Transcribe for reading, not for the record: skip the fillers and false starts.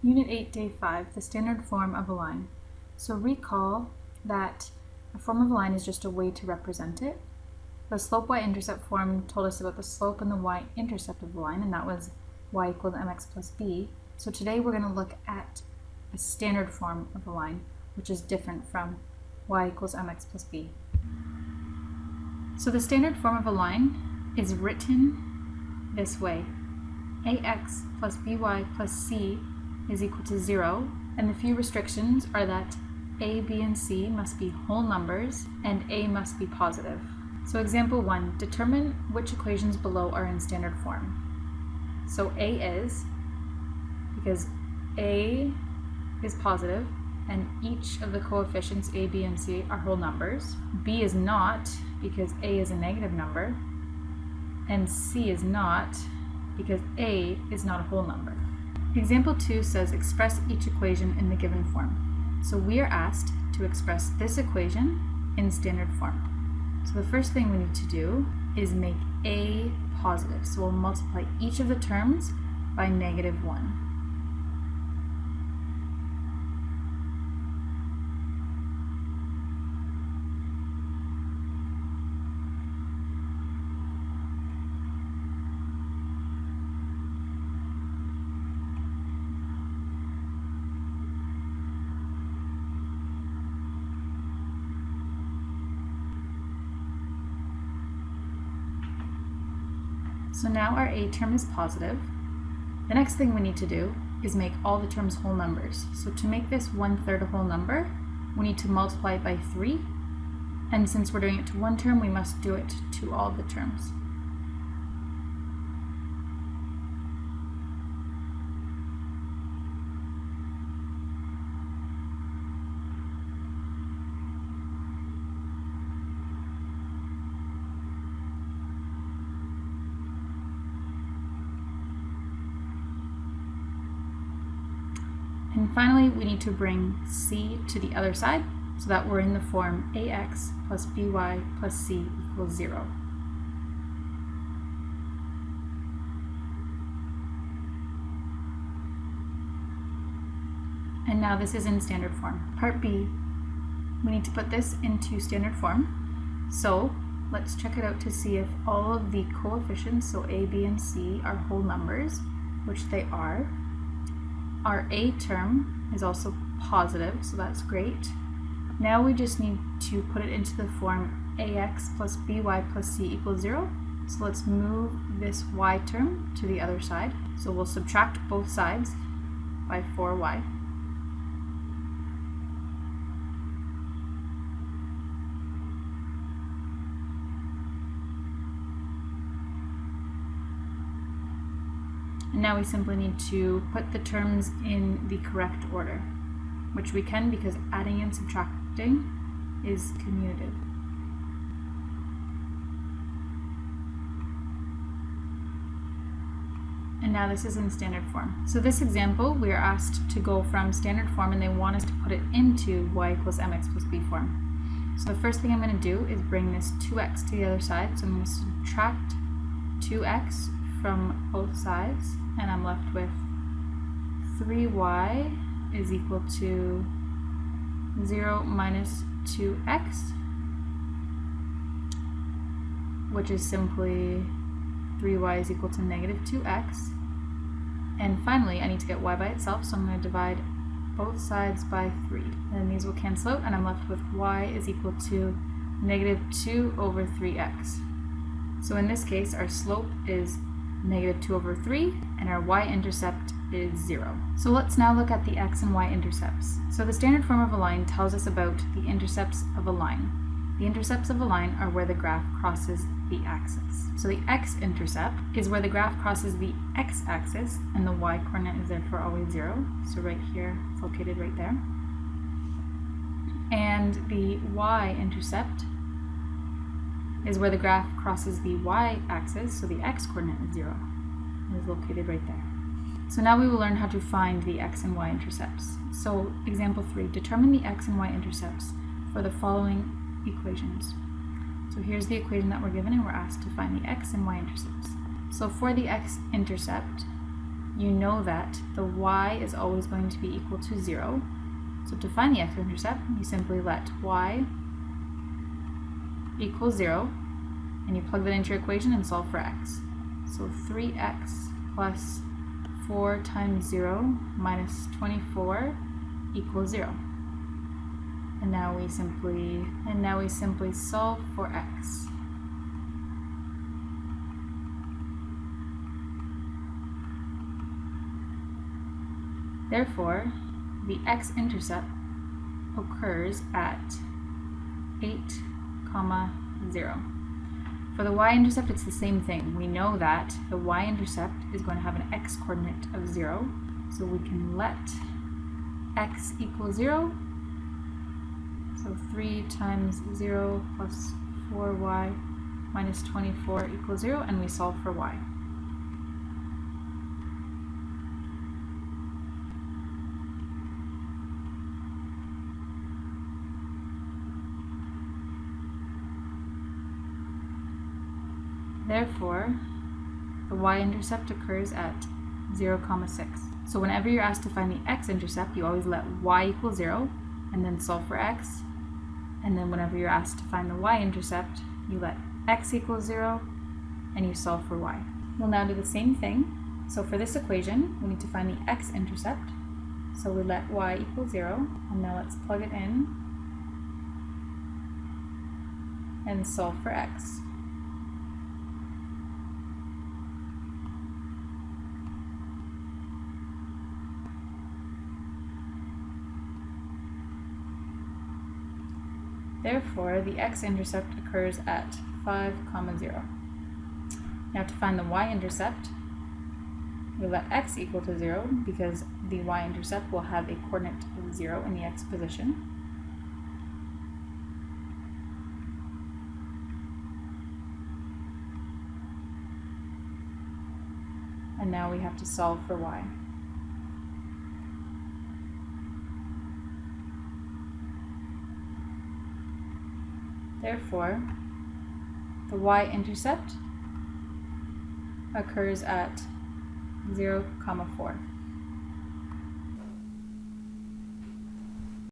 Unit 8, Day 5, the standard form of a line. So recall that a form of a line is just a way to represent it. The slope y-intercept form told us about the slope and the y-intercept of the line, and that was y equals mx plus b. So today we're going to look at a standard form of a line, which is different from y equals mx plus b. So the standard form of a line is written this way. ax plus by plus c is equal to 0, and the few restrictions are that a, b, and c must be whole numbers and a must be positive. So example 1, determine which equations below are in standard form. So a is, because a is positive and each of the coefficients a, b, and c are whole numbers. B is not, because a is a negative number, and c is not, because a is not a whole number. Example 2 says express each equation in the given form. So we are asked to express this equation in standard form. So the first thing we need to do is make a positive. So we'll multiply each of the terms by -1. So now our a term is positive. The next thing we need to do is make all the terms whole numbers. So to make this 1/3 a whole number, we need to multiply it by 3. And since we're doing it to one term, we must do it to all the terms. And finally, we need to bring c to the other side so that we're in the form ax plus by plus c equals 0. And now this is in standard form. Part B, we need to put this into standard form. So let's check it out to see if all of the coefficients, so a, b, and c, are whole numbers, which they are. Our a term is also positive, so that's great. Now we just need to put it into the form ax plus by plus c equals 0. So let's move this y term to the other side. So we'll subtract both sides by 4y. And now we simply need to put the terms in the correct order, which we can because adding and subtracting is commutative. And now this is in standard form. So this example, we are asked to go from standard form and they want us to put it into y equals mx plus b form. So the first thing I'm going to do is bring this 2x to the other side. So I'm going to subtract 2x from both sides, and I'm left with 3y is equal to 0 minus 2x, which is simply 3y is equal to -2x. And finally, I need to get y by itself, so I'm going to divide both sides by 3. And these will cancel out, and I'm left with y is equal to -2/3x. So in this case, our slope is -2/3, and our y-intercept is 0. So let's now look at the x and y-intercepts. So the standard form of a line tells us about the intercepts of a line. The intercepts of a line are where the graph crosses the axis. So the x-intercept is where the graph crosses the x-axis, and the y-coordinate is therefore always 0. So right here, it's located right there. And the y-intercept is where the graph crosses the y-axis, so the x-coordinate is 0. It is located right there. So now we will learn how to find the x and y-intercepts. So example 3, determine the x and y-intercepts for the following equations. So here's the equation that we're given, and we're asked to find the x and y-intercepts. So for the x-intercept, you know that the y is always going to be equal to 0. So to find the x-intercept, you simply let y equal 0, and you plug that into your equation and solve for x. So 3x plus 4 times 0 minus 24 equals 0. And now we simply solve for x. Therefore, the x-intercept occurs at 8, 0. For the y-intercept, it's the same thing. We know that the y-intercept is going to have an x-coordinate of 0, so we can let x equal 0. So 3 times 0 plus 4y minus 24 equals 0, and we solve for y. Therefore, the y-intercept occurs at 0, 6. So whenever you're asked to find the x-intercept, you always let y equal 0 and then solve for x. And then whenever you're asked to find the y-intercept, you let x equal 0 and you solve for y. We'll now do the same thing. So for this equation, we need to find the x-intercept. So we let y equal 0, and now let's plug it in and solve for x. Therefore, the x-intercept occurs at 5, 0. Now to find the y-intercept, we let x equal to 0 because the y-intercept will have a coordinate of 0 in the x position. And now we have to solve for y. Therefore, the y-intercept occurs at 0, 4.